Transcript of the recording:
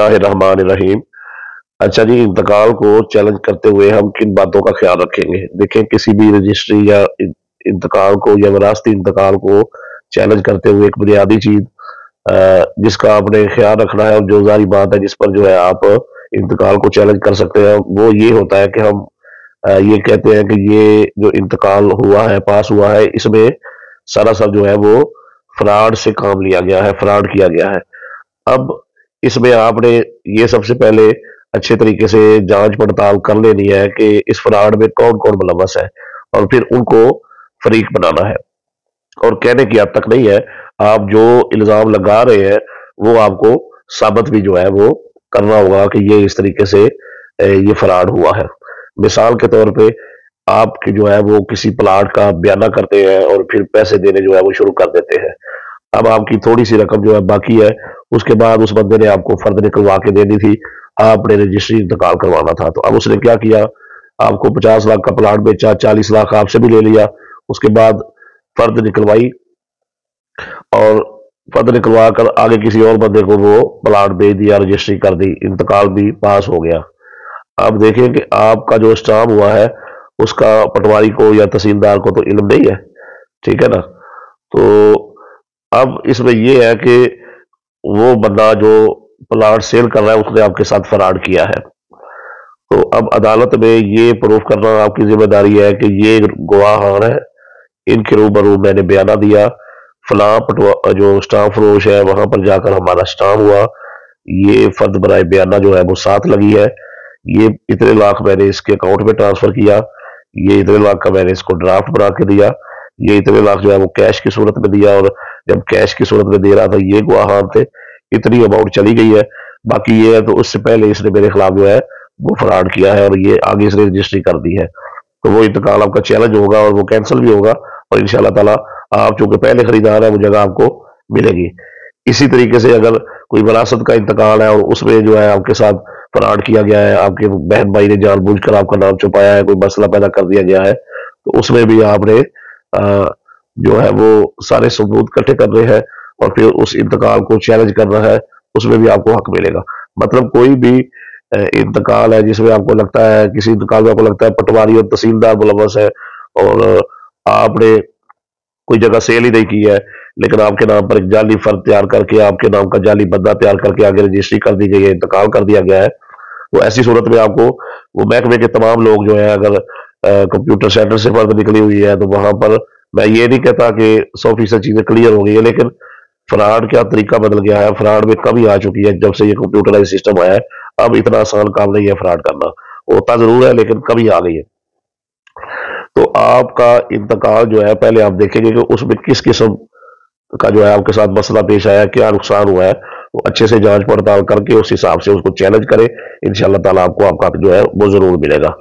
बिस्मिल्लाहिर्रहमानिर्रहीम। अच्छा जी, इंतकाल को चैलेंज करते हुए हम किन बातों का ख्याल रखेंगे? देखें, किसी भी रजिस्ट्री या इंतकाल को या विरासती इंतकाल को चैलेंज करते हुए एक बुनियादी चीज जिसका आपने ख्याल रखना है और जो जारी बात है जिस पर जो है आप इंतकाल को चैलेंज कर सकते हैं, वो ये होता है कि हम ये कहते हैं कि ये जो इंतकाल हुआ है, पास हुआ है, इसमें सरासर जो है वो फ्रॉड से काम लिया गया है, फ्रॉड किया गया है। अब इसमें आपने ये सबसे पहले अच्छे तरीके से जांच पड़ताल कर लेनी है कि इस फ्रॉड में कौन कौन मुलव्वस है, और फिर उनको फरीक बनाना है। और कहने की हद तक नहीं है, आप जो इल्जाम लगा रहे हैं वो आपको साबित भी जो है वो करना होगा कि ये इस तरीके से ये फ्रॉड हुआ है। मिसाल के तौर पे आपकी जो है वो किसी प्लाट का बयाना करते हैं और फिर पैसे देने जो है वो शुरू कर देते हैं। अब आपकी थोड़ी सी रकम जो है बाकी है, उसके बाद उस बंदे ने आपको फर्द निकलवा के देनी थी, आपने रजिस्ट्री इंतकाल करवाना था। तो अब उसने क्या किया, आपको 50 लाख का प्लाट बेचा, 40 लाख आपसे भी ले लिया, उसके बाद फर्द निकलवाई और फर्द निकलवा कर आगे किसी और बंदे को वो प्लाट बेच दिया, रजिस्ट्री कर दी, इंतकाल भी पास हो गया। अब देखें कि आपका जो स्टाम्प हुआ है उसका पटवारी को या तहसीलदार को तो इल्म नहीं है, ठीक है ना। तो अब इसमें ये है कि वो बंदा जो प्लाट सेल कर रहा है उसने आपके साथ फराड किया है। तो अब अदालत में ये प्रूफ करना आपकी जिम्मेदारी है कि ये गवाहान है, इनके रूबरू मैंने बयाना दिया, फलां जो स्टाम्प फरोश है वहां पर जाकर हमारा स्टाम्प हुआ, ये फर्द बराए बयाना जो है वो साथ लगी है, ये इतने लाख मैंने इसके अकाउंट में ट्रांसफर किया, ये इतने लाख का मैंने इसको ड्राफ्ट बना के दिया, ये इतने लाख जो है वो कैश की सूरत में दिया, और जब कैश की सूरत में दे रहा था ये गवाहान थे, इतनी अमाउंट चली गई है, बाकी ये है। तो उससे पहले इसने मेरे खिलाफ जो है वो फ्रॉड किया है और ये आगे इसने रजिस्ट्री कर दी है। तो वो इंतकाल आपका चैलेंज होगा और वो कैंसिल भी होगा, और इंशाल्लाह ताला आप चूंकि पहले खरीदार है वो जगह आपको मिलेगी। इसी तरीके से अगर कोई विरासत का इंतकाल है और उसमें जो है आपके साथ फ्रॉड किया गया है, आपके बहन भाई ने जानबूझकर आपका नाम छुपाया है, कोई मसला पैदा कर दिया गया है, तो उसमें भी आपने जो है वो सारे सबूत इकट्ठे करने हैं और फिर उस इंतकाल को चैलेंज करना है, उसमें भी आपको हक मिलेगा। मतलब कोई भी इंतकाल है जिसमें आपको लगता है, किसी इंतकाल में आपको लगता है पटवारी और तहसीलदार मुलव्वस है और आपने कोई जगह सेल ही नहीं की है, लेकिन आपके नाम पर एक जाली फर्द तैयार करके, आपके नाम का जाली बंदा तैयार करके आगे रजिस्ट्री कर दी गई है, इंतकाल कर दिया गया है, तो ऐसी सूरत में आपको वो महकमे के तमाम लोग जो है, अगर कंप्यूटर सेंटर से फर्द निकली हुई है तो वहां पर मैं ये नहीं कहता कि 100% चीजें क्लियर हो गई है, लेकिन फ्रॉड का तरीका बदल गया है, फ्रॉड में कमी आ चुकी है जब से ये कंप्यूटराइज सिस्टम आया है। अब इतना आसान काम नहीं है फ्रॉड करना, होता जरूर है लेकिन कमी आ गई है। तो आपका इंतकाल जो है पहले आप देखेंगे कि उसमें किस किस्म का जो है आपके साथ मसला पेश आया, क्या नुकसान हुआ है, वो अच्छे से जांच पड़ताल करके उस हिसाब से उसको चैलेंज करें। इंशाल्लाह ताला आपको आपका जो है वो जरूर मिलेगा।